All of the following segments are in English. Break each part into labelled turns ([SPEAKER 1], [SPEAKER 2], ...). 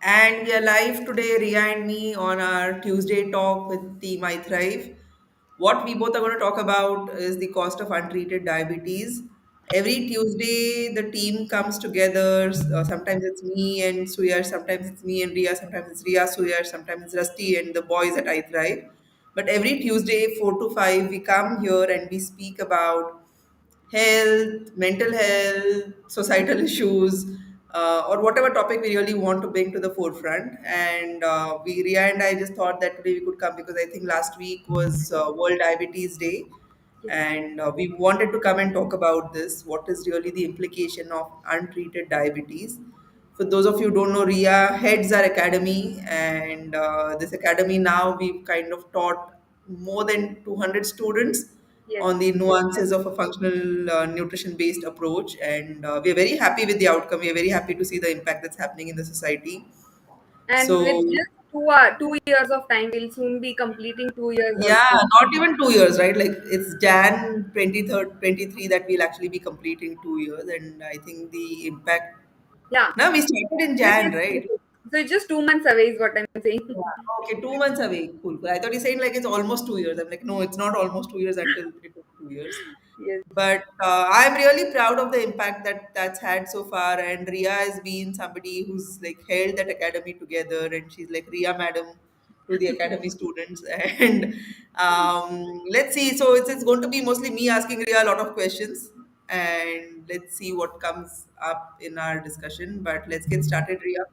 [SPEAKER 1] And we are live today, Ria and me, on our Tuesday talk with Team iThrive. What we both are going to talk about is the cost of untreated diabetes. Every Tuesday, the team comes together. Sometimes it's me and Suyar, sometimes it's me and Ria, sometimes it's Ria, Suyar, sometimes it's Rusty and the boys at iThrive. But every Tuesday, 4 to 5, we come here and we speak about health, mental health, societal issues, or whatever topic we really want to bring to the forefront. And Ria and I just thought that today we could come because I think last week was World Diabetes Day,
[SPEAKER 2] Yes.
[SPEAKER 1] and we wanted to come and talk about this. What is really the implication of untreated diabetes? For those of you who don't know, Ria heads our academy, and this academy now we've kind of taught more than 200 students
[SPEAKER 2] Yes.
[SPEAKER 1] on the nuances of a functional nutrition based approach. And we are very happy with the outcome. We are very happy to see the impact that's happening in the society.
[SPEAKER 2] And with
[SPEAKER 1] So,
[SPEAKER 2] just 2 years of time, we'll soon be completing 2 years
[SPEAKER 1] yeah,
[SPEAKER 2] also.
[SPEAKER 1] not even 2 years, right? Like it's Jan 23rd, 23 that we'll actually be completing 2 years. And I think the impact.
[SPEAKER 2] Yeah.
[SPEAKER 1] Now we started in
[SPEAKER 2] Yes,
[SPEAKER 1] Jan,
[SPEAKER 2] yes, yes,
[SPEAKER 1] right?
[SPEAKER 2] yes. So it's just 2 months away is what I'm saying.
[SPEAKER 1] Yeah. Okay, 2 months away. Cool. Cool. I thought you're saying like it's almost 2 years. I'm like, no, it's not almost 2 years until it took 2 years.
[SPEAKER 2] Yes.
[SPEAKER 1] But I'm really proud of the impact that's had so far. And Ria has been somebody who's like held that academy together, and she's like Ria Madam to the academy students. And let's see. So it's going to be mostly me asking Ria a lot of questions, and let's see what comes up in our discussion. But let's get started, Ria.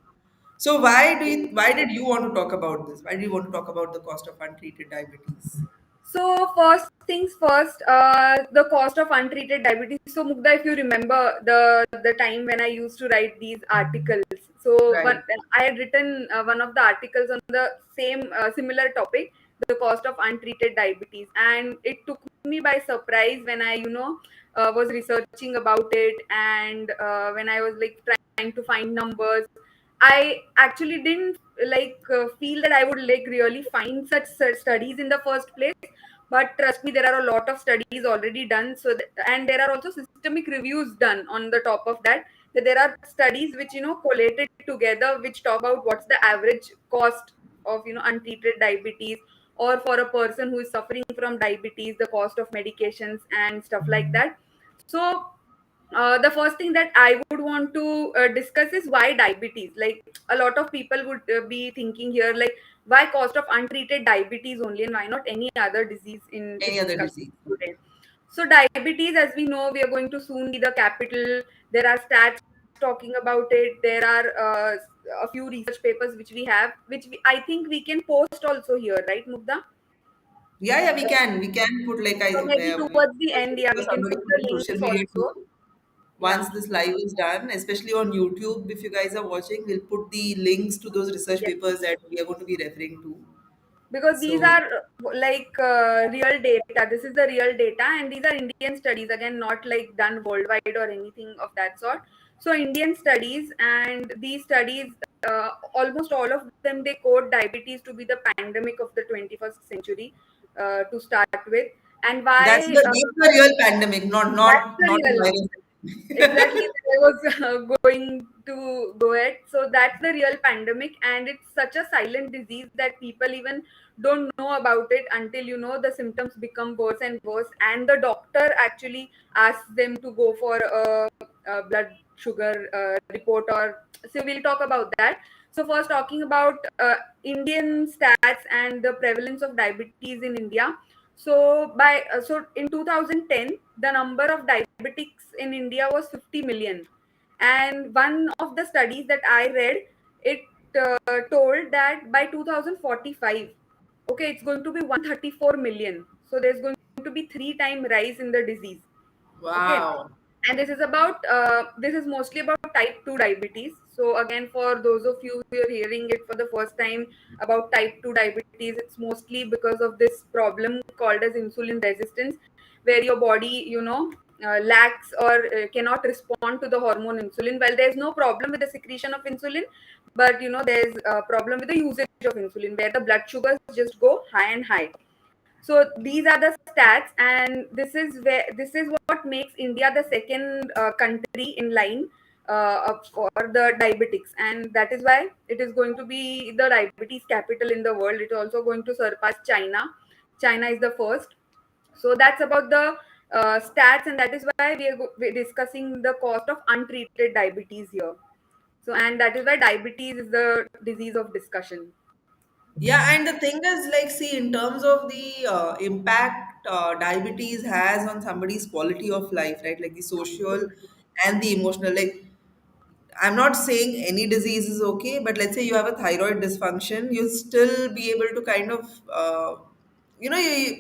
[SPEAKER 1] So why did you want to talk about this? Why do you want to talk about the cost of untreated diabetes?
[SPEAKER 2] So first things first, the cost of untreated diabetes. So Mugdha, if you remember the time when I used to write these articles, so
[SPEAKER 1] Right.
[SPEAKER 2] I had written one of the articles on the same similar topic, the cost of untreated diabetes, and it took me by surprise when I was researching about it, and when I was like trying to find numbers. I actually didn't feel that I would like really find such studies in the first place, but trust me, there are a lot of studies already done. And there are also systemic reviews done on the top of that. That there are studies which collated together, which talk about what's the average cost of untreated diabetes, or for a person who is suffering from diabetes, the cost of medications and stuff like that. So the first thing that I would want to discuss is why diabetes. Like a lot of people would be thinking here, like why cost of untreated diabetes only, and why not any other disease in this
[SPEAKER 1] Any other
[SPEAKER 2] discussion
[SPEAKER 1] disease?
[SPEAKER 2] today. So diabetes, as we know, we are going to soon be the capital. There are stats talking about it. There are a few research papers which we have, I think we can post also here, right, Mugdha?
[SPEAKER 1] Yeah, yeah, we can. We can put like
[SPEAKER 2] So maybe towards the end, yeah, we can
[SPEAKER 1] somebody
[SPEAKER 2] put
[SPEAKER 1] put
[SPEAKER 2] the
[SPEAKER 1] in social
[SPEAKER 2] links
[SPEAKER 1] media
[SPEAKER 2] also.
[SPEAKER 1] too.
[SPEAKER 2] Yeah.
[SPEAKER 1] Once this live is done, especially on YouTube, if you guys are watching, we'll put the links to those research
[SPEAKER 2] Yes.
[SPEAKER 1] papers that we are going to be referring to.
[SPEAKER 2] Because these
[SPEAKER 1] So
[SPEAKER 2] are real data. This is the real data, and these are Indian studies, again, not like done worldwide or anything of that sort. So Indian studies, and these studies, almost all of them, they quote diabetes to be the pandemic of the 21st century, to start with. And
[SPEAKER 1] that's
[SPEAKER 2] why
[SPEAKER 1] the real pandemic, not
[SPEAKER 2] that's
[SPEAKER 1] not
[SPEAKER 2] the
[SPEAKER 1] not a
[SPEAKER 2] real. Exactly,
[SPEAKER 1] virus.
[SPEAKER 2] I was going to go ahead. So that's the real pandemic, and it's such a silent disease that people even don't know about it until the symptoms become worse and worse, and the doctor actually asks them to go for a blood sugar report. Or so we'll talk about that. So first, talking about Indian stats and the prevalence of diabetes in India. So in 2010, the number of diabetics in India was 50 million, and one of the studies that I read, it told that by 2045, okay, it's going to be 134 million. So there's going to be three time rise in the disease. Okay,
[SPEAKER 1] Wow.
[SPEAKER 2] and this is mostly about type 2 diabetes. So again, for those of you who are hearing it for the first time about type 2 diabetes, it's mostly because of this problem called as insulin resistance, where your body lacks or cannot respond to the hormone insulin. Well, there's no problem with the secretion of insulin, but there's a problem with the usage of insulin, where the blood sugars just go high and high. So these are the stats, and this is what makes India the second country in line for the diabetics, and that is why it is going to be the diabetes capital in the world. It is also going to surpass China. China is the first. So that's about the stats, and that is why we're discussing the cost of untreated diabetes here. So, and that is why diabetes is the disease of discussion.
[SPEAKER 1] Yeah, and the thing is, like, see, in terms of the impact diabetes has on somebody's quality of life, right? Like the social and the emotional. Like, I'm not saying any disease is okay, but let's say you have a thyroid dysfunction, you'll still be able to kind of,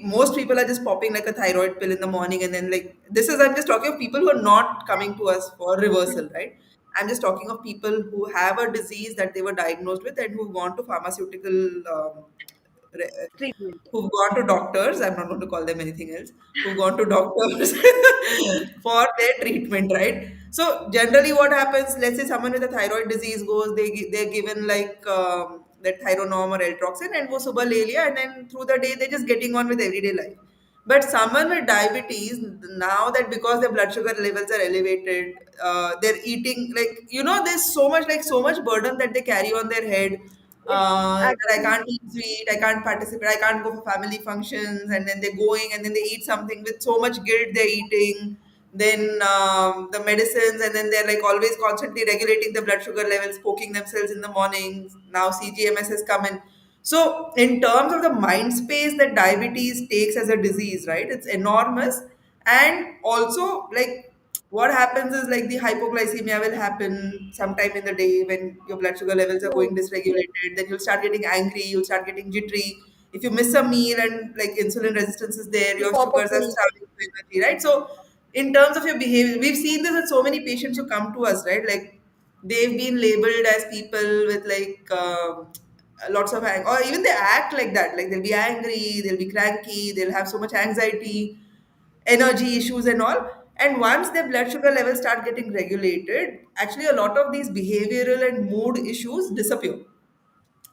[SPEAKER 1] most people are just popping like a thyroid pill in the morning, and then like this is I'm just talking of people who are not coming to us for reversal, right? I'm just talking of people who have a disease that they were diagnosed with and who've gone to pharmaceutical re-
[SPEAKER 2] Treatment.
[SPEAKER 1] who've gone to doctors. I'm not going to call them anything else. Who've gone to doctors for their treatment, right? So generally, what happens? Let's say someone with a thyroid disease goes, they're given like that Thyronorm or Eltroxin, and wo subah le liya, and then through the day they're just getting on with everyday life. But someone with diabetes, now that because their blood sugar levels are elevated, they're eating like there's so much burden that they carry on their head,
[SPEAKER 2] It's
[SPEAKER 1] that I
[SPEAKER 2] actually
[SPEAKER 1] can't eat sweet, I can't participate, I can't go for family functions, and then they're going and then they eat something with so much guilt they're eating. Then the medicines, and then they're like always constantly regulating the blood sugar levels, poking themselves in the mornings. Now CGMS has come in. So, in terms of the mind space that diabetes takes as a disease, right, it's enormous. And also, like, what happens is like the hypoglycemia will happen sometime in the day when your blood sugar levels are
[SPEAKER 2] true.
[SPEAKER 1] going dysregulated. Then you'll start getting angry, you'll start getting jittery. If you miss a meal and like insulin resistance is there,
[SPEAKER 2] You
[SPEAKER 1] your
[SPEAKER 2] pop a
[SPEAKER 1] sugars are
[SPEAKER 2] pill.
[SPEAKER 1] starving to energy, right? So, in terms of your behavior, we've seen this with so many patients who come to us, right? Like, they've been labeled as people with like lots of or even they act like that. Like, they'll be angry, they'll be cranky, they'll have so much anxiety, energy issues and all. And once their blood sugar levels start getting regulated, actually a lot of these behavioral and mood issues disappear.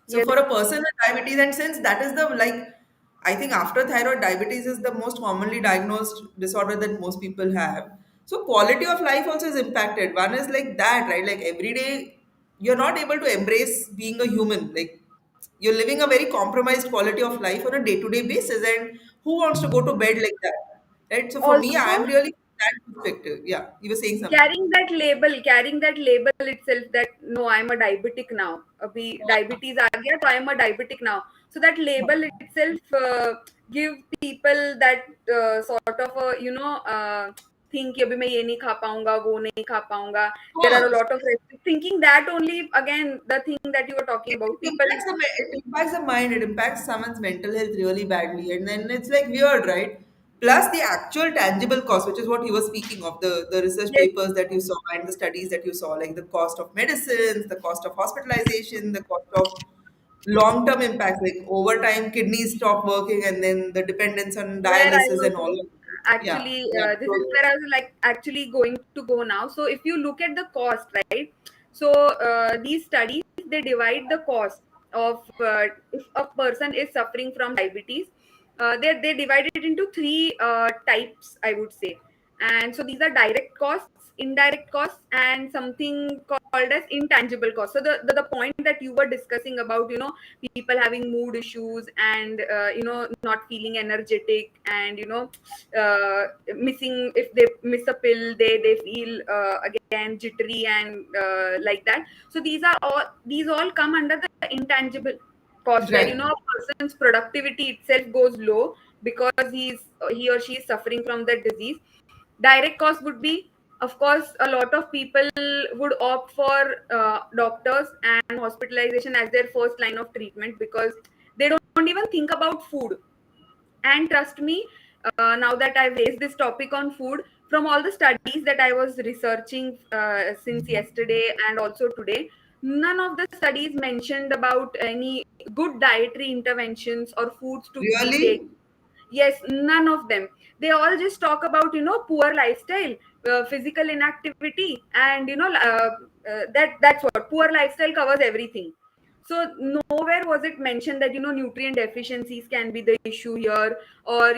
[SPEAKER 1] So
[SPEAKER 2] Yes,
[SPEAKER 1] for a person with diabetes, and since that is the like, I think after thyroid, diabetes is the most commonly diagnosed disorder that most people have. So quality of life also is impacted. One is like that, right? Like every day, you're not able to embrace being a human. Like, you're living a very compromised quality of life on a day-to-day basis, and who wants to go to bed like that, right? So for me,
[SPEAKER 2] also
[SPEAKER 1] I'm really that perspective. Yeah, you were saying something.
[SPEAKER 2] carrying that label itself, that no, I'm a diabetic now, abhi diabetes aa gaya, so I'm a diabetic now. So that label itself give people that sort of a think कि अभी मैं ये नहीं खा पाऊंगा, वो नहीं खा पाऊंगा. There are a
[SPEAKER 1] Of
[SPEAKER 2] lot of thinking that only, again, the thing that you were talking
[SPEAKER 1] it
[SPEAKER 2] about, people.
[SPEAKER 1] impacts it impacts the mind, it impacts someone's mental health really badly, and then it's like weird, right? Plus the actual tangible cost, which is what you were speaking of, the research
[SPEAKER 2] Yes,
[SPEAKER 1] papers that you saw and the studies that you saw, like the cost of medicines, the cost of hospitalization, the cost of long-term impact, like over time kidneys stop working, and then the dependence on
[SPEAKER 2] where I
[SPEAKER 1] dialysis
[SPEAKER 2] was
[SPEAKER 1] and all of that. Yeah,
[SPEAKER 2] actually,
[SPEAKER 1] yeah.
[SPEAKER 2] this is
[SPEAKER 1] So
[SPEAKER 2] where I was like actually going to go now. So if you look at the cost, right? So these studies, they divide the cost of if a person is suffering from diabetes, they divide it into three types, I would say. And so these are direct costs, indirect costs, and something called as intangible costs. So the point that you were discussing about, people having mood issues and not feeling energetic, and missing, if they miss a pill, they feel again jittery and like that. So these all come under the intangible cost, where
[SPEAKER 1] right,
[SPEAKER 2] a person's productivity itself goes low because he or she is suffering from that disease. Direct cost would be, of course, a lot of people would opt for doctors and hospitalization as their first line of treatment, because they don't even think about food. And trust me, now that I've raised this topic on food, from all the studies that I was researching since yesterday and also today, none of the studies mentioned about any good dietary interventions or foods to be taken.
[SPEAKER 1] really.
[SPEAKER 2] Yes, none of them. They all just talk about, poor lifestyle, physical inactivity, and that's what poor lifestyle covers everything. So nowhere was it mentioned that nutrient deficiencies can be the issue here, or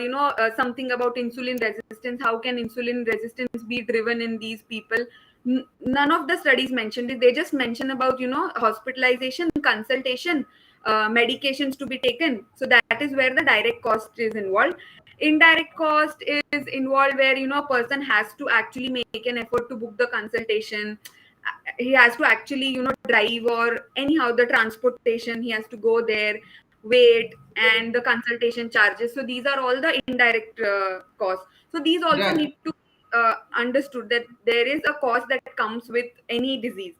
[SPEAKER 2] something about insulin resistance. How can insulin resistance be driven in these people? None of the studies mentioned it. They just mention about, hospitalization, consultation, medications to be taken. So that is where the direct cost is involved. Indirect cost is involved where, a person has to actually make an effort to book the consultation. He has to actually, drive, or anyhow the transportation, he has to go there, wait, and the consultation charges. So these are all the indirect costs. So these also
[SPEAKER 1] Right.
[SPEAKER 2] need to understood that there is a cost that comes with any disease.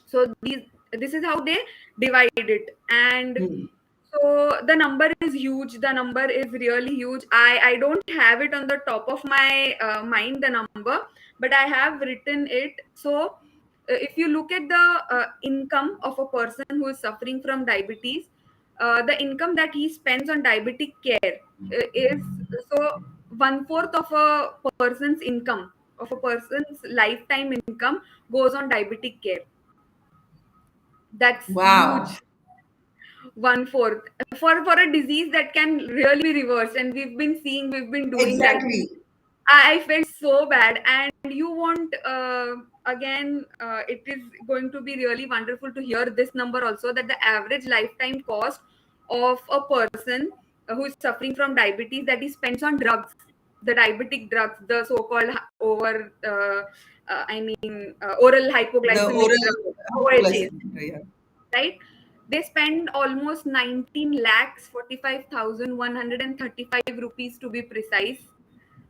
[SPEAKER 2] So this is how they divide it. And
[SPEAKER 1] Hmm.
[SPEAKER 2] so the number is huge. The number is really huge. I don't have it on the top of my mind, the number, but I have written it. So if you look at the income of a person who is suffering from diabetes, the income that he spends on diabetic care is, so one fourth of a person's income, of a person's lifetime income, goes on diabetic care. That's
[SPEAKER 1] Wow.
[SPEAKER 2] huge. One fourth for a disease that can really be reversed, and we've been doing that.
[SPEAKER 1] Exactly.
[SPEAKER 2] I felt so bad, and you want, again, it is going to be really wonderful to hear this number also, that the average lifetime cost of a person who is suffering from diabetes, that he spends on drugs, the diabetic drugs, the so-called oral
[SPEAKER 1] The
[SPEAKER 2] hypoglycemic
[SPEAKER 1] oral
[SPEAKER 2] drugs, OHAs,
[SPEAKER 1] hypoglycemic. Yeah.
[SPEAKER 2] right? They spend almost 19 lakhs 45,135 rupees, to be precise,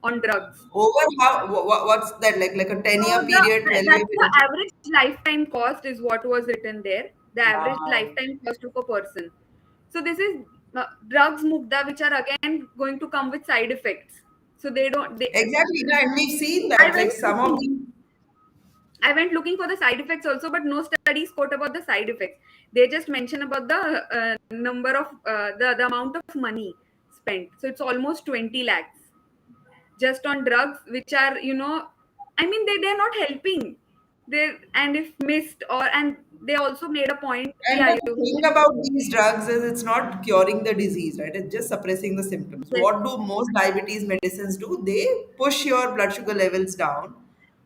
[SPEAKER 2] on drugs.
[SPEAKER 1] Over how? What's that like a
[SPEAKER 2] So
[SPEAKER 1] 10-year period, 12-year
[SPEAKER 2] that's the
[SPEAKER 1] period?
[SPEAKER 2] average lifetime cost, is what was written there. The average
[SPEAKER 1] Wow.
[SPEAKER 2] lifetime cost of a person. So this is drugs, Mugdha, which are again going to come with side effects. So they don't.
[SPEAKER 1] Exactly. No, and we've seen
[SPEAKER 2] I
[SPEAKER 1] that. Like
[SPEAKER 2] went
[SPEAKER 1] some of
[SPEAKER 2] looking.
[SPEAKER 1] the
[SPEAKER 2] I went looking for the side effects also, but no studies quote about the side effects. They just mention about the number of the amount of money spent. So it's almost 20 lakhs just on drugs, which are, I mean, they're not helping. And if missed, or and they also made a point.
[SPEAKER 1] And
[SPEAKER 2] Yeah,
[SPEAKER 1] the thing about these drugs is it's not curing the disease, right? It's just suppressing the symptoms.
[SPEAKER 2] yes,
[SPEAKER 1] What do most diabetes medicines do? They push your blood sugar levels down.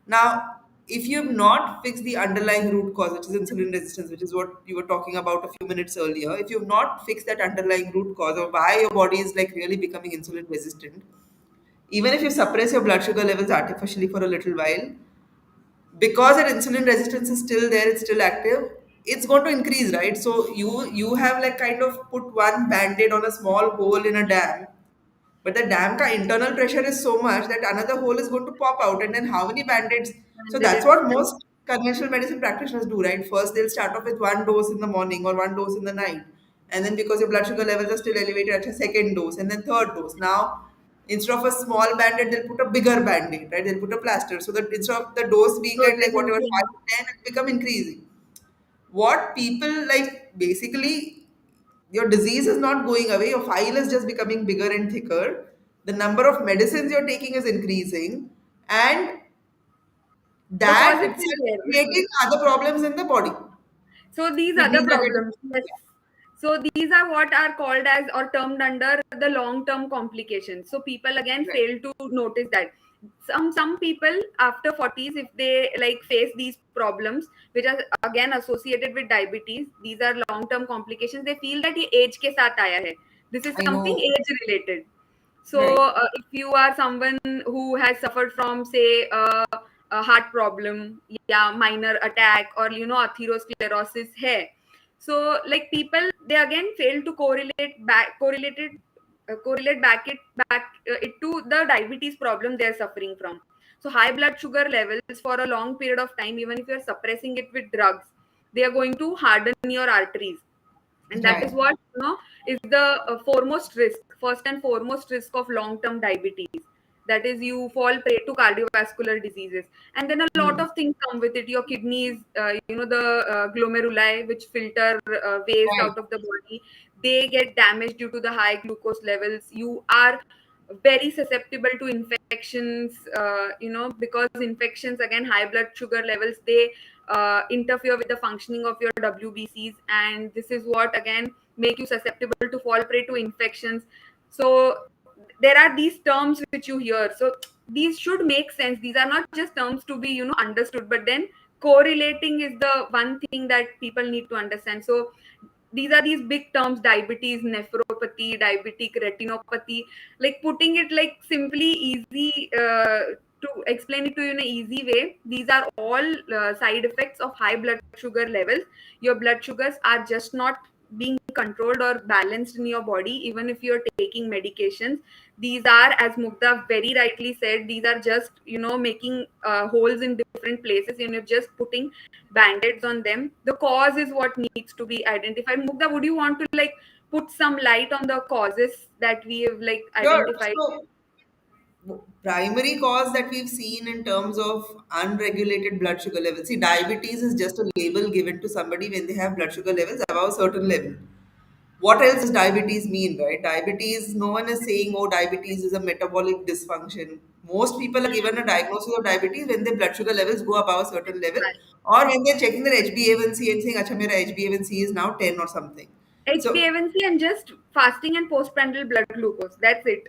[SPEAKER 1] Now, if you've not fixed the underlying root cause, which is insulin resistance, which is what you were talking about a few minutes earlier, if you've not fixed that underlying root cause of why your body is like really becoming insulin resistant, even if you suppress your blood sugar levels artificially for a little while, because that insulin resistance is still there, it's still active, it's going to increase, right? So you have like kind of put one band-aid on a small hole in a dam, but the dam ka internal pressure is so much that another hole is going to pop out, and then how many band-aids? So
[SPEAKER 2] and it
[SPEAKER 1] that's
[SPEAKER 2] is
[SPEAKER 1] what most conventional medicine practitioners do, right? First they'll start off with one dose in the morning or one dose in the night, and then because your blood sugar levels are still elevated at a second dose and then third dose. Now instead of a small band-aid, they'll put a bigger band-aid, right? They'll put a plaster, so that instead of the dose being at like
[SPEAKER 2] dosage
[SPEAKER 1] whatever
[SPEAKER 2] increase.
[SPEAKER 1] 5 10, it become increasing. What people like, basically your disease is not going away, your file is just becoming bigger and thicker, the number of medicines you're taking is increasing, and
[SPEAKER 2] The
[SPEAKER 1] that
[SPEAKER 2] cause is still
[SPEAKER 1] itself is
[SPEAKER 2] there.
[SPEAKER 1] creating other problems in the body.
[SPEAKER 2] So these are the
[SPEAKER 1] Kidney
[SPEAKER 2] problems.
[SPEAKER 1] diabetes.
[SPEAKER 2] Yes. So these are what are called as, or termed under, the long-term complications. So people again
[SPEAKER 1] Right.
[SPEAKER 2] fail to notice that. Some people after 40s, if they like face these problems, which are again associated with diabetes, these are long-term complications. They feel that ये age के साथ आया है. This is
[SPEAKER 1] I
[SPEAKER 2] something
[SPEAKER 1] know.
[SPEAKER 2] age related. So
[SPEAKER 1] Right.
[SPEAKER 2] if you are someone who has suffered from, say, a heart problem, yeah, minor attack, or atherosclerosis hai, so like people, they again fail to correlate it to the diabetes problem they're suffering from. So high blood sugar levels for a long period of time, even if you're suppressing it with drugs, they are going to harden your arteries. And that is
[SPEAKER 1] Right.
[SPEAKER 2] what, is the foremost risk, first and foremost risk of long term diabetes. That is, you fall prey to cardiovascular diseases, and then a lot
[SPEAKER 1] Hmm.
[SPEAKER 2] of things come with it. Your kidneys, the glomeruli, which filter waste
[SPEAKER 1] Right.
[SPEAKER 2] out of the body, they get damaged due to the high glucose levels. You are very susceptible to infections, because infections, again, high blood sugar levels, they interfere with the functioning of your WBCs, and this is what again make you susceptible to fall prey to infections. So there are these terms which you hear. So these should make sense. These are not just terms to be understood, but then correlating is the one thing that people need to understand. So these are these big terms: diabetes, nephropathy, diabetic retinopathy. Like, putting it like simply easy, to explain it to you in an easy way, these are all side effects of high blood sugar levels. Your blood sugars are just not being controlled or balanced in your body, even if you're taking medications. These are, as Mugdha very rightly said, these are just making holes in different places, and you're just putting band-aids on them. The cause is what needs to be identified. Mugdha, would you want to like put some light on the causes that we have like
[SPEAKER 1] Sure.
[SPEAKER 2] identified?
[SPEAKER 1] So, primary cause that we've seen in terms of unregulated blood sugar levels. See, diabetes is just a label given to somebody when they have blood sugar levels above a certain level. What else does diabetes mean, right? Diabetes, no one is saying, oh, diabetes is a metabolic dysfunction. Most people are given a diagnosis of diabetes when their blood sugar levels go above a certain level,
[SPEAKER 2] Right.
[SPEAKER 1] or when they're checking their HbA1c and saying, Acha, mera HbA1c is now 10 or something. So
[SPEAKER 2] HbA1c and just fasting and postprandial blood glucose. That's it.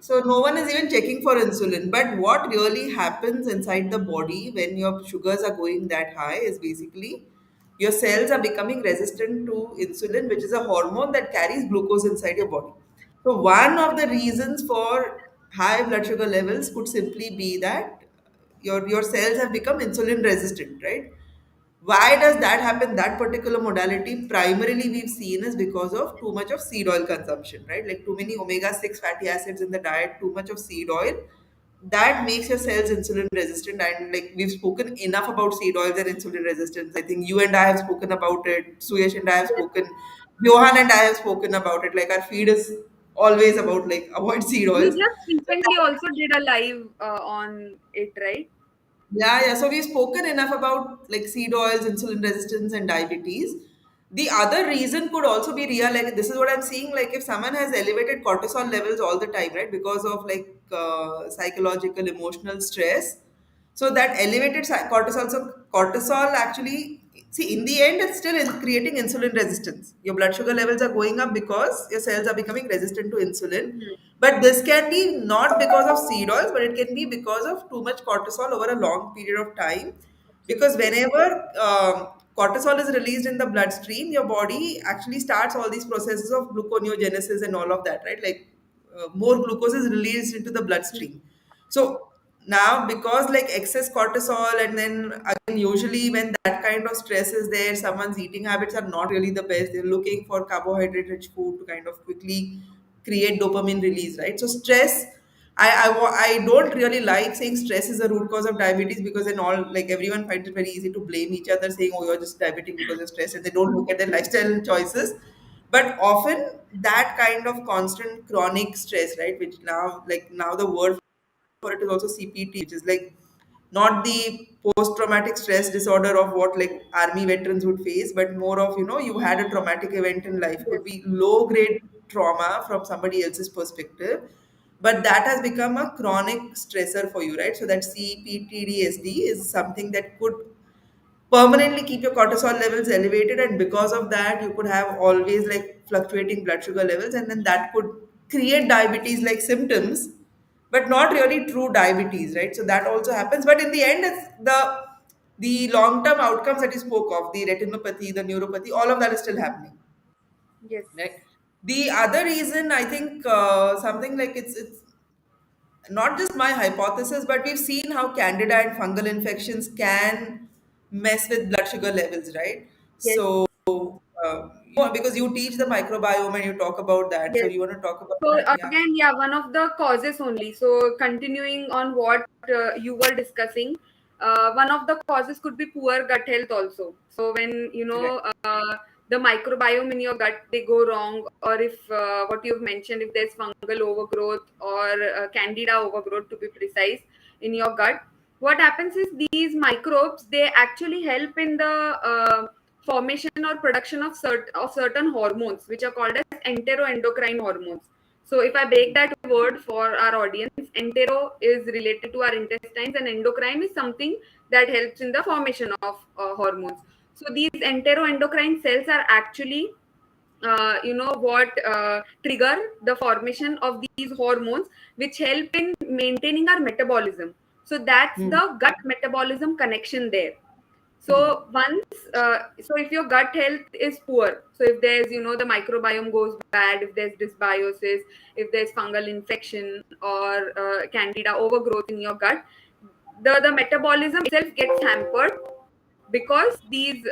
[SPEAKER 1] So no one is even checking for insulin. But what really happens inside the body when your sugars are going that high is basically your cells are becoming resistant to insulin, which is a hormone that carries glucose inside your body. So one of the reasons for high blood sugar levels could simply be that your cells have become insulin resistant, right? Why does that happen? That particular modality primarily we've seen is because of too much of seed oil consumption, right? Like too many omega-6 fatty acids in the diet, too much of seed oil. That makes your cells insulin resistant. And like we've spoken enough about seed oils and insulin resistance. I think you and I have spoken about it. Suyesh and I have
[SPEAKER 2] Yes.
[SPEAKER 1] spoken. Johan and I have spoken about it. Like our feed is always about like avoid seed
[SPEAKER 2] We
[SPEAKER 1] oils.
[SPEAKER 2] just
[SPEAKER 1] So
[SPEAKER 2] recently also did a live on it, right?
[SPEAKER 1] yeah, yeah. So we've spoken enough about like seed oils, insulin resistance, and diabetes. The other reason could also be real. Like this is what I'm seeing. Like if someone has elevated cortisol levels all the time, right, because of like psychological, emotional stress, so that elevated cortisol. So cortisol actually, see, in the end, it's still creating insulin resistance. Your blood sugar levels are going up because your cells are becoming resistant to insulin.
[SPEAKER 2] Mhm.
[SPEAKER 1] But this can be not because of seed oils, but it can be because of too much cortisol over a long period of time. Because
[SPEAKER 2] Absolutely.
[SPEAKER 1] whenever cortisol is released in the bloodstream, your body actually starts all these processes of gluconeogenesis and all of that, right? Like more glucose is released into the bloodstream. So now, because like excess cortisol, and then again, usually when that kind of stress is there, someone's eating habits are not really the best. They're looking for carbohydrate rich food to kind of quickly create dopamine release, right? So stress, I don't really like saying stress is a root cause of diabetes, because then all like everyone finds it very easy to blame each other, saying, oh, you're just diabetic because you're stressed, and they don't look at their lifestyle choices. But often that kind of constant chronic stress, right, which now the word for it is also CPT, which is like not the post-traumatic stress disorder of what like army veterans would face, but more of, you had a traumatic event in life,
[SPEAKER 2] Yes.
[SPEAKER 1] could be low-grade trauma from somebody else's perspective, but that has become a chronic stressor for you, right? So that CPTDSD is something that could permanently keep your cortisol levels elevated, and because of that you could have always like fluctuating blood sugar levels, and then that could create diabetes like symptoms, but not really true diabetes, right? So that also happens, but in the end it's the long term outcomes that you spoke of, the retinopathy, the neuropathy, all of that is still happening,
[SPEAKER 2] Yes.
[SPEAKER 1] right? The other reason, I think, something like it's not just my hypothesis, but we've seen how candida and fungal infections can mess with blood sugar levels, right?
[SPEAKER 2] Yes.
[SPEAKER 1] So, because you teach the microbiome and you talk about that, so
[SPEAKER 2] Yes.
[SPEAKER 1] you want to talk about
[SPEAKER 2] So
[SPEAKER 1] that? Yeah.
[SPEAKER 2] again, yeah, one of the causes only. So continuing on what you were discussing, one of the causes could be poor gut health also. So when
[SPEAKER 1] Right.
[SPEAKER 2] the microbiome in your gut they go wrong, or if what you've mentioned, if there's fungal overgrowth or candida overgrowth to be precise in your gut, what happens is these microbes they actually help in the formation or production of certain hormones which are called as enteroendocrine hormones. So if I break that word for our audience, entero is related to our intestines and endocrine is something that helps in the formation of hormones. So these enteroendocrine cells are actually what trigger the formation of these hormones which help in maintaining our metabolism. So that's
[SPEAKER 1] Hmm.
[SPEAKER 2] the gut metabolism connection there.
[SPEAKER 1] Hmm.
[SPEAKER 2] So so if your gut health is poor, so if there's, the microbiome goes bad, if there's dysbiosis, if there's fungal infection or candida overgrowth in your gut, the metabolism itself gets hampered because these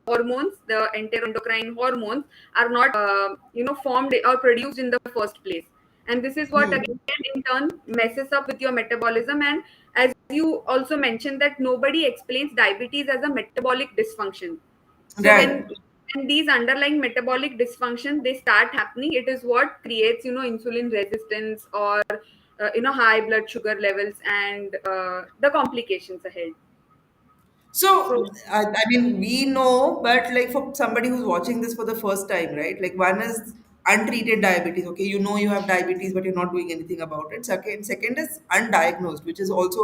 [SPEAKER 2] hormones, the enteroendocrine hormones, are not formed or produced in the first place. And this is what
[SPEAKER 1] Hmm.
[SPEAKER 2] again in turn messes up with your metabolism. And as you also mentioned, that nobody explains diabetes as a metabolic dysfunction. So
[SPEAKER 1] Right.
[SPEAKER 2] when these underlying metabolic dysfunction they start happening, it is what creates insulin resistance or high blood sugar levels and the complications ahead.
[SPEAKER 1] So,
[SPEAKER 2] So
[SPEAKER 1] I mean, we know, but like for somebody who's watching this for the first time, right? Like one is untreated diabetes. Okay, you know you have diabetes, but you're not doing anything about it. Second is undiagnosed, which is also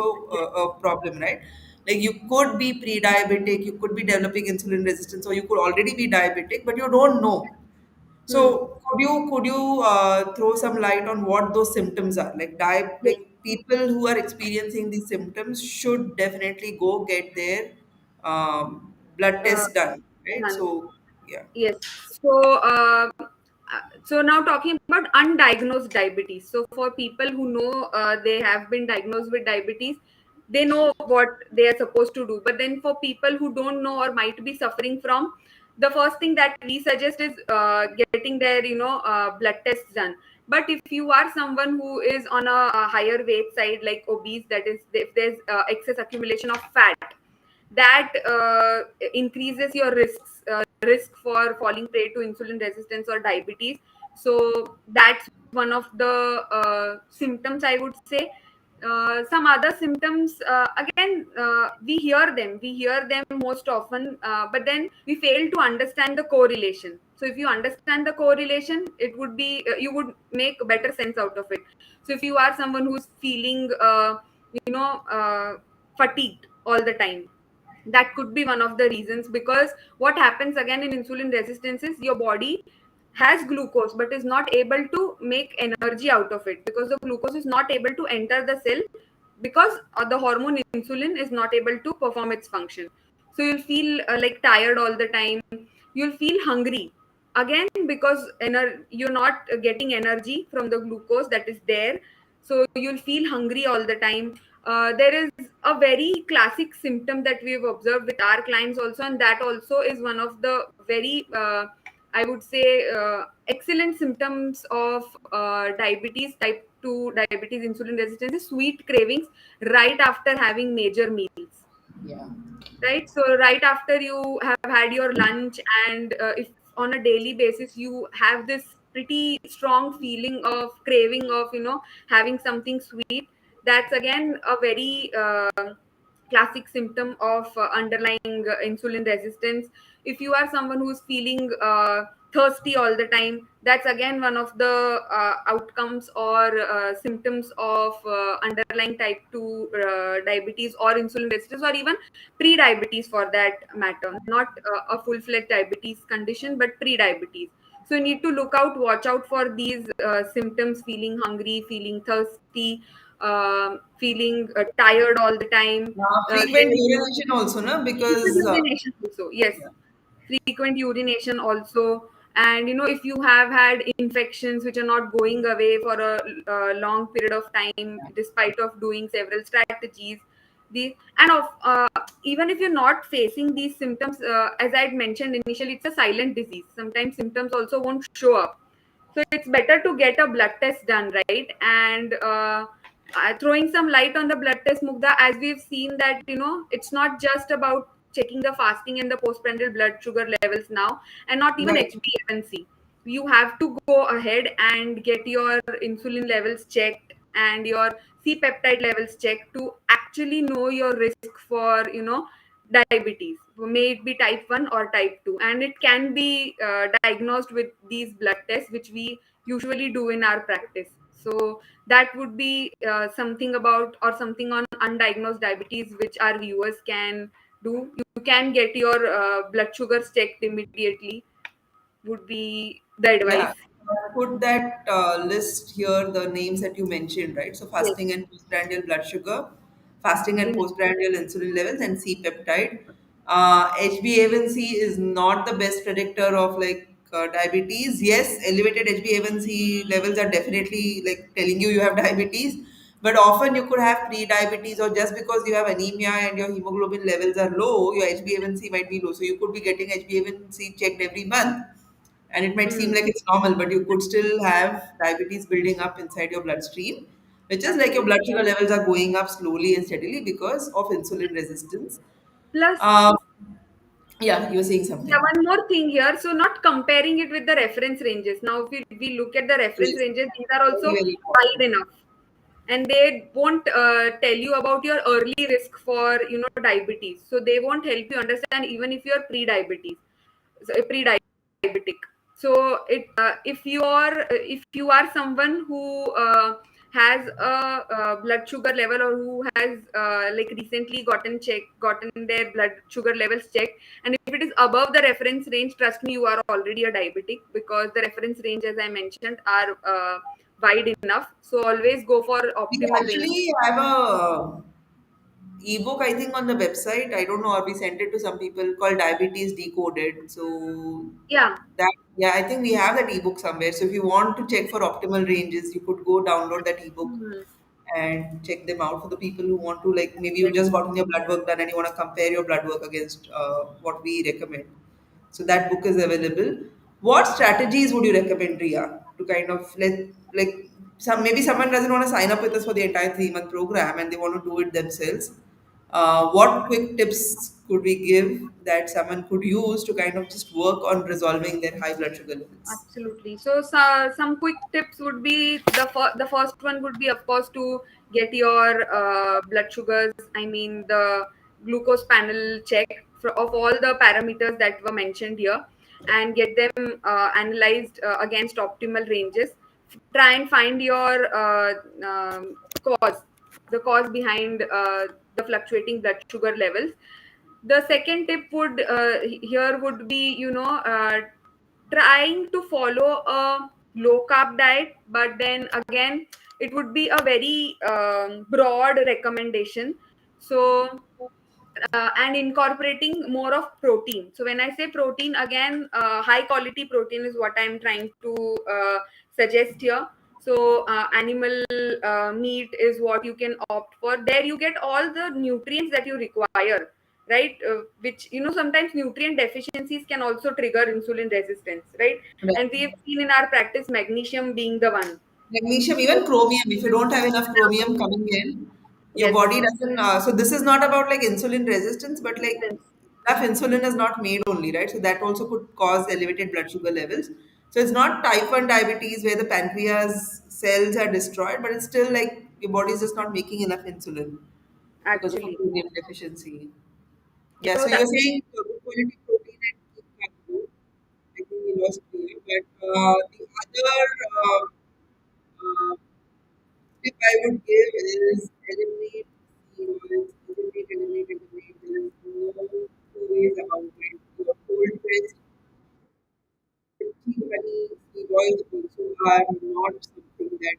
[SPEAKER 1] a problem, right? Like you could be pre-diabetic, you could be developing insulin resistance, or you could already be diabetic, but you don't know.
[SPEAKER 2] hmm.
[SPEAKER 1] So could you throw some light on what those symptoms are?
[SPEAKER 2] Yes.
[SPEAKER 1] Like people who are experiencing these symptoms should definitely go get their blood
[SPEAKER 2] uh,
[SPEAKER 1] test done, right?
[SPEAKER 2] Done.
[SPEAKER 1] So yeah.
[SPEAKER 2] Yes. So now talking about undiagnosed diabetes. So for people who know they have been diagnosed with diabetes, they know what they are supposed to do. But then for people who don't know or might be suffering from, the first thing that we suggest is getting their blood tests done. But if you are someone who is on a higher weight side, like obese, that is, if there's excess accumulation of fat, that increases your risk for falling prey to insulin resistance or diabetes. So that's one of the symptoms, I would say. Some other symptoms, again, we hear them most often, but then we fail to understand the correlation. So if you understand the correlation, it would be you would make better sense out of it. So if you are someone who's feeling you know fatigued all the time, that could be one of the reasons. Because what happens again in insulin resistance is your body has glucose but is not able to make energy out of it, because the glucose is not able to enter the cell, because the hormone insulin is not able to perform its function. So you'll feel like tired all the time. You'll feel hungry again because you're not getting energy from the glucose that is there. So you'll feel hungry all the time. There is a very classic symptom that we've observed with our clients also, and that also is one of the very I would say excellent symptoms of diabetes, type 2 diabetes, insulin resistance, is sweet cravings right after having major meals.
[SPEAKER 1] Yeah.
[SPEAKER 2] Right, so right after you have had your lunch, and if on a daily basis you have this pretty strong feeling of craving of having something sweet, that's again a very classic symptom of underlying insulin resistance. If you are someone who's feeling thirsty all the time, that's again one of the outcomes or symptoms of underlying type 2 diabetes or insulin resistance, or even pre-diabetes for that matter, not a full-fledged diabetes condition but pre-diabetes. So you need to look out, watch out for these symptoms: feeling hungry, feeling thirsty, feeling tired all the time.
[SPEAKER 1] Frequent
[SPEAKER 2] There
[SPEAKER 1] urination also, no?
[SPEAKER 2] frequent
[SPEAKER 1] Because
[SPEAKER 2] urination also, yes, frequent urination also. And if you have had infections which are not going away for a long period of time despite of doing several strategies, the and of even if you're not facing these symptoms, as I had mentioned initially, it's a silent disease. Sometimes symptoms also won't show up, so it's better to get a blood test done, right? And throwing some light on the blood test, Mugdha, as we've seen that it's not just about checking the fasting and the postprandial blood sugar levels now, and not even
[SPEAKER 1] right.
[SPEAKER 2] HbA1c. You have to go ahead and get your insulin levels checked and your C peptide levels checked to actually know your risk for diabetes, may it be type 1 or type 2. And it can be diagnosed with these blood tests, which we usually do in our practice. So that would be something about, or something on undiagnosed diabetes, which our viewers can do. You can get your blood sugars checked immediately. would be the
[SPEAKER 1] Yeah,
[SPEAKER 2] advice.
[SPEAKER 1] put that list here, the names that you mentioned, right? So
[SPEAKER 2] Yes.
[SPEAKER 1] fasting and postprandial blood sugar, fasting and
[SPEAKER 2] In,
[SPEAKER 1] postprandial insulin levels, and C-peptide. HbA1c is not the best predictor of like diabetes. Yes, elevated HbA1c levels are definitely like telling you have diabetes, but often you could have pre-diabetes, or just because you have anemia and your hemoglobin levels are low, your HbA1c might be low. So you could be getting HbA1c checked every month, and it might seem
[SPEAKER 2] mm,
[SPEAKER 1] like it's normal, but you could still have diabetes building up inside your bloodstream, which is like your blood
[SPEAKER 2] absolutely.
[SPEAKER 1] sugar levels are going up slowly and steadily because of insulin resistance.
[SPEAKER 2] Plus,
[SPEAKER 1] uh, yeah, you were saying
[SPEAKER 2] yeah,
[SPEAKER 1] something.
[SPEAKER 2] one more thing here. So, not comparing it with the reference ranges. Now, if we look at the reference
[SPEAKER 1] Yes,
[SPEAKER 2] ranges, these are
[SPEAKER 1] very
[SPEAKER 2] also
[SPEAKER 1] very
[SPEAKER 2] wide
[SPEAKER 1] important.
[SPEAKER 2] enough, and they won't tell you about your early risk for diabetes. So they won't help you understand even if you're pre-diabetes, so, pre-diabetic. So if you are someone who has a blood sugar level, or who has like recently gotten their blood sugar levels checked, and if it is above the reference range, trust me, you are already a diabetic, because the reference range, as I mentioned, are wide enough. So always go for
[SPEAKER 1] We
[SPEAKER 2] optimal range.
[SPEAKER 1] actually have a ebook, I think, on the website. I don't know, or we sent it to some people, called Diabetes Decoded. So
[SPEAKER 2] Yeah.
[SPEAKER 1] that, yeah, I think we have that ebook somewhere. So if you want to check for optimal ranges, you could go download that ebook
[SPEAKER 2] Hmm.
[SPEAKER 1] and check them out for the people who want to, like, maybe you
[SPEAKER 2] Yes.
[SPEAKER 1] just gotten your blood work done and you want to compare your blood work against what we recommend. So that book is available. What strategies would you recommend, Ria, to kind of let, like, maybe someone doesn't want to sign up with us for the entire 3 month program and they want to do it themselves. What quick tips could we give that someone could use to kind of just work on resolving their high blood sugar levels?
[SPEAKER 2] Absolutely. So, some quick tips would be, the first one would be, of course, to get your blood sugars. I mean, the glucose panel check of all the parameters that were mentioned here, and get them analyzed against optimal ranges. Try and find your cause, the cause behind the fluctuating blood sugar levels. The second tip would here would be, trying to follow a low carb diet, but then again, it would be a very broad recommendation. So and incorporating more of protein. So when I say protein, again, high quality protein is what I'm trying to suggest here. So animal meat is what you can opt for. There you get all the nutrients that you require, right? Which, sometimes nutrient deficiencies can also trigger insulin resistance, right? And we have seen in our practice magnesium being the one.
[SPEAKER 1] Magnesium, even chromium. If you don't have enough chromium coming in, your
[SPEAKER 2] Yes.
[SPEAKER 1] body doesn't. So this is not about like insulin resistance, but like
[SPEAKER 2] Resistance.
[SPEAKER 1] enough insulin is not made only, right? So that also could cause elevated blood sugar levels. So it's not type 1 diabetes where the pancreas cells are destroyed, but it's still like your body is just not making enough insulin because of a
[SPEAKER 2] Actually.
[SPEAKER 1] chromium deficiency. Yeah,
[SPEAKER 2] So
[SPEAKER 1] so
[SPEAKER 2] that
[SPEAKER 1] you're saying good quality protein and keep carbo. I think we lost clear. But the other uh, tip I would give is eliminate seed oils, eliminate. There is no two ways about it. Your cold pressed tea, honey, seed oils also are not something that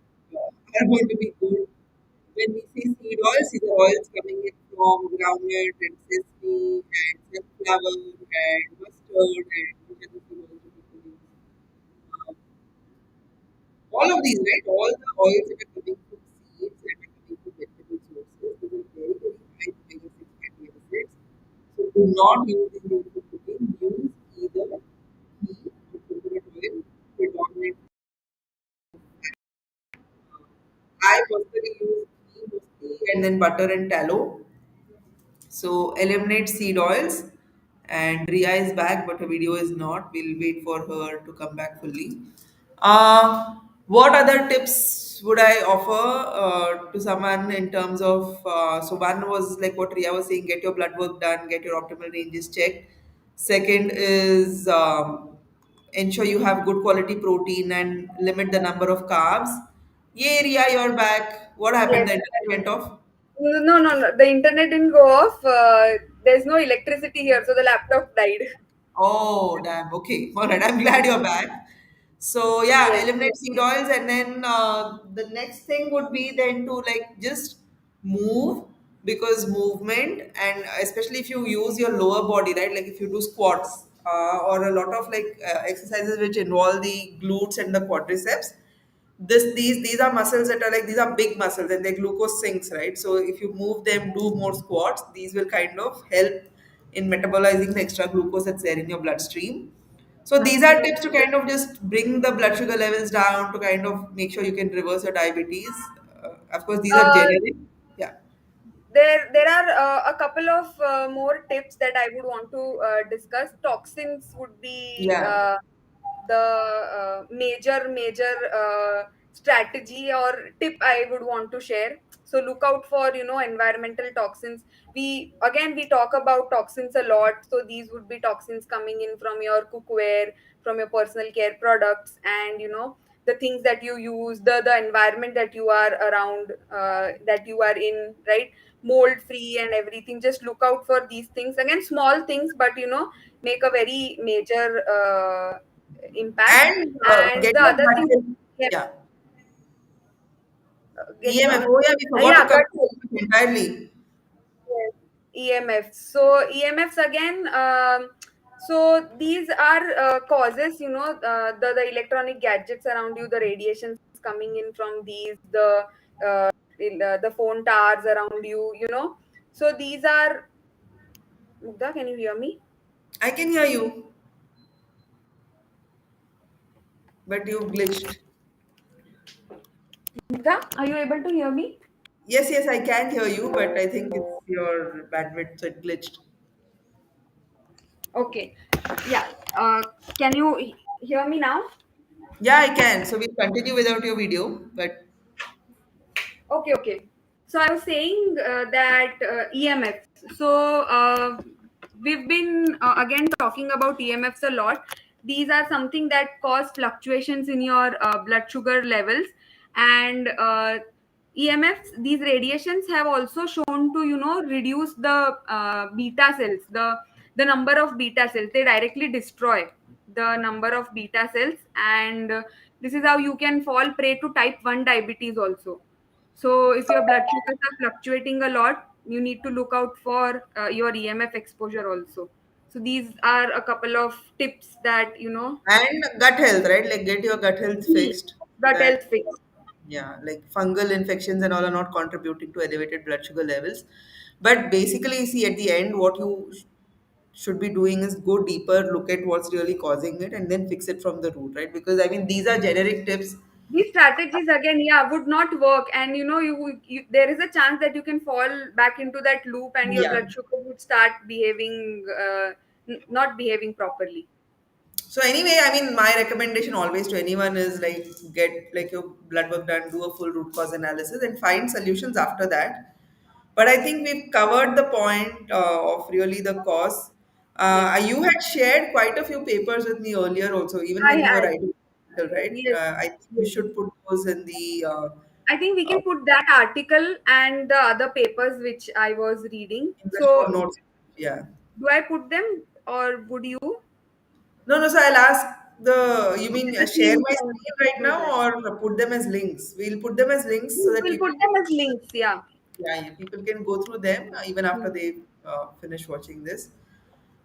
[SPEAKER 1] are going to be good. When we say seed oils, these are oils coming in from groundnut and sesame and sunflower and mustard and which other seed oils do people use? Um, all of these, right? All the oils that are coming from seeds and are coming from vegetable sources, these are very, very high omega 6 fatty acids. So do not use these in your cooking. Use either ghee or coconut oil predominantly. I personally use ghee mostly and then butter and tallow. So eliminate seed oils. And Ria is back, but her video is not. We'll wait for her to come back fully. What other tips would I offer to someone in terms of? So one was like what Ria was saying: get your blood work done, get your optimal ranges checked. Second is ensure you have good quality protein and limit the number of carbs. Yay, Ria, you're back. What happened?
[SPEAKER 2] Yes.
[SPEAKER 1] The internet went off.
[SPEAKER 2] No, no, no. The internet didn't go off. There's no electricity here, so the laptop died.
[SPEAKER 1] Oh, damn. Okay. All right. I'm glad you're back. So yeah,
[SPEAKER 2] Yes.
[SPEAKER 1] eliminate seed oils, and then the next thing would be then to like just move, because movement, and especially if you use your lower body, right? Like if you do squats or a lot of like exercises which involve the glutes and the quadriceps, these are muscles that are like, these are big muscles and they're glucose sinks, right? So if you move them, do more squats, these will kind of help in metabolizing the extra glucose that's there in your bloodstream. So these are tips to
[SPEAKER 2] Absolutely.
[SPEAKER 1] kind of just bring the blood sugar levels down, to kind of make sure you can reverse your diabetes. Of course, these are
[SPEAKER 2] Uh,
[SPEAKER 1] generic. Yeah.
[SPEAKER 2] there are a couple of more tips that I would want to discuss. Toxins would be
[SPEAKER 1] Yeah.
[SPEAKER 2] the major strategy or tip I would want to share. So look out for, environmental toxins. We talk about toxins a lot. So these would be toxins coming in from your cookware, from your personal care products, and the things that you use, the environment that you are around, that you are in, right? Mold free and everything. Just look out for these things. Again, small things, but make a very major impact.
[SPEAKER 1] And
[SPEAKER 2] And
[SPEAKER 1] get
[SPEAKER 2] the
[SPEAKER 1] your
[SPEAKER 2] other
[SPEAKER 1] gut
[SPEAKER 2] thing,
[SPEAKER 1] health.
[SPEAKER 2] yeah,
[SPEAKER 1] Yeah.
[SPEAKER 2] get your
[SPEAKER 1] EMF. Oh yeah, we forgot to
[SPEAKER 2] yeah,
[SPEAKER 1] cover
[SPEAKER 2] gut health.
[SPEAKER 1] EMF entirely.
[SPEAKER 2] Yes. EMFs. So EMFs again. So these are causes. The electronic gadgets around you, the radiations coming in from these, the phone towers around you. So these are. Mugdha, can you hear me?
[SPEAKER 1] I can hear you, but you glitched.
[SPEAKER 2] Mugdha, are you able to hear me?
[SPEAKER 1] Yes, yes, I can hear you, but I think it's your bandwidth, so it glitched.
[SPEAKER 2] Okay. Yeah. Can you hear me now?
[SPEAKER 1] Yeah, I can. So we'll continue without your video, but
[SPEAKER 2] Okay, okay. So I was saying that EMFs. So we've been again talking about EMFs a lot. These are something that cause fluctuations in your blood sugar levels, and EMFs. These radiations have also shown to reduce the beta cells, the number of beta cells. They directly destroy the number of beta cells, and this is how you can fall prey to type 1 diabetes also. So if your blood sugars are fluctuating a lot, you need to look out for your EMF exposure also. So these are a couple of tips that
[SPEAKER 1] and gut health, right? Like get your gut health fixed, so
[SPEAKER 2] gut
[SPEAKER 1] that
[SPEAKER 2] health fix.
[SPEAKER 1] yeah, like fungal infections and all are not contributing to elevated blood sugar levels. But basically, see at the end, what you should be doing is go deeper, look at what's really causing it, and then fix it from the root, right? Because I mean, these are generic tips.
[SPEAKER 2] These strategies again, yeah, would not work, and there is a chance that you can fall back into that loop, and your
[SPEAKER 1] Yeah.
[SPEAKER 2] blood sugar would start behaving not behaving properly.
[SPEAKER 1] So anyway, I mean, my recommendation always to anyone is like get like your blood work done, do a full root cause analysis, and find solutions after that. But I think we've covered the point of really the cause.
[SPEAKER 2] Yes,
[SPEAKER 1] You had shared quite a few papers with me earlier, also, even
[SPEAKER 2] I
[SPEAKER 1] when you were
[SPEAKER 2] had.
[SPEAKER 1] writing, right?
[SPEAKER 2] Yes,
[SPEAKER 1] I think we
[SPEAKER 2] yes.
[SPEAKER 1] should put those in the
[SPEAKER 2] I think we
[SPEAKER 1] uh,
[SPEAKER 2] can put that article and the other papers which I was reading.
[SPEAKER 1] in the show
[SPEAKER 2] So,
[SPEAKER 1] notes. Yeah.
[SPEAKER 2] do I put them or would you?
[SPEAKER 1] No, no. So I'll ask the. You
[SPEAKER 2] Okay,
[SPEAKER 1] mean
[SPEAKER 2] the
[SPEAKER 1] share
[SPEAKER 2] same
[SPEAKER 1] my
[SPEAKER 2] thing.
[SPEAKER 1] screen
[SPEAKER 2] We'll
[SPEAKER 1] right
[SPEAKER 2] do
[SPEAKER 1] now,
[SPEAKER 2] that.
[SPEAKER 1] or put them as links? We'll put them as links so that
[SPEAKER 2] We'll
[SPEAKER 1] people
[SPEAKER 2] put
[SPEAKER 1] can.
[SPEAKER 2] them as links. Yeah.
[SPEAKER 1] Yeah, yeah, people can go through them even after
[SPEAKER 2] Hmm.
[SPEAKER 1] they finish watching this.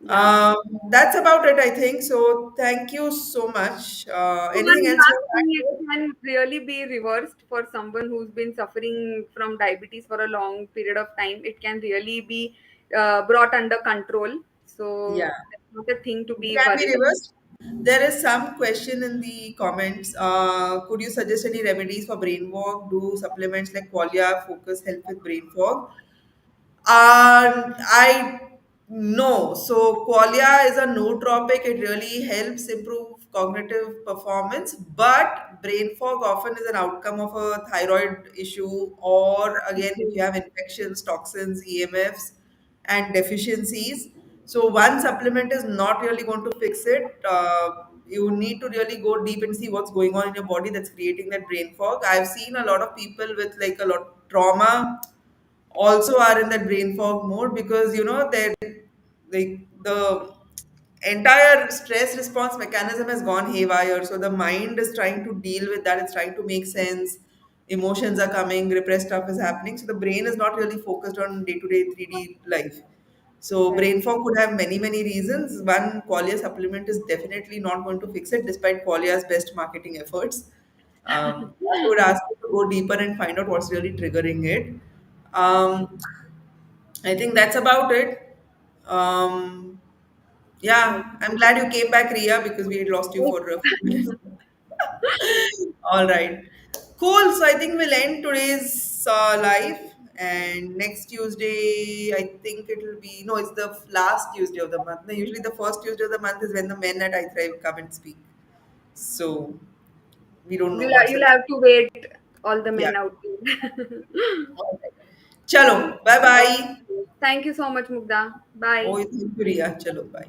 [SPEAKER 2] Yeah.
[SPEAKER 1] That's about it, I think. So thank you so much.
[SPEAKER 2] So
[SPEAKER 1] Anything
[SPEAKER 2] one
[SPEAKER 1] else you
[SPEAKER 2] last
[SPEAKER 1] want
[SPEAKER 2] thing,
[SPEAKER 1] to
[SPEAKER 2] it
[SPEAKER 1] add?
[SPEAKER 2] can really be reversed for someone who's been suffering from diabetes for a long period of time. It can really be brought under control.
[SPEAKER 1] Yeah,
[SPEAKER 2] So that's not a thing to
[SPEAKER 1] it
[SPEAKER 2] be
[SPEAKER 1] can be
[SPEAKER 2] worried about.
[SPEAKER 1] reversed. There is some question in the comments. Could you suggest any remedies for brain fog? Do supplements like Qualia Focus help with brain fog? I no. So qualia is a nootropic. It really helps improve cognitive performance, but brain fog often is an outcome of a thyroid issue, or again, if you have infections, toxins, EMFs, and deficiencies. So one supplement is not really going to fix it. You need to really go deep and see what's going on in your body that's creating that brain fog. I've seen a lot of people with like a lot trauma also are in that brain fog mode, because they're like the entire stress response mechanism has gone haywire. So the mind is trying to deal with that, it's trying to make sense. Emotions are coming, repressed stuff is happening. So the brain is not really focused on day to day 3D life. So
[SPEAKER 2] Right.
[SPEAKER 1] brain fog could have many, many reasons. One, qualia supplement is definitely not going to fix it, despite qualia's best marketing efforts. I would ask you to go deeper and find out what's really triggering it. Um, I think that's about it. Um,
[SPEAKER 2] Right.
[SPEAKER 1] yeah, I'm glad you came back, Ria, because we had lost you for a few minutes. All right. Cool. So I think we'll end today's live. And next Tuesday, I think it will be, no, it's the last Tuesday of the month. No, usually the first Tuesday of the month is when the men at iThrive come and speak. So we don't know what's
[SPEAKER 2] You'll
[SPEAKER 1] it.
[SPEAKER 2] have to wait all the
[SPEAKER 1] Yeah.
[SPEAKER 2] men out there.
[SPEAKER 1] All right. Chalo. Bye bye.
[SPEAKER 2] Okay. Thank you so much, Mugdha.
[SPEAKER 1] Oh,
[SPEAKER 2] Bye.
[SPEAKER 1] thank you, Ria. Chalo. Bye.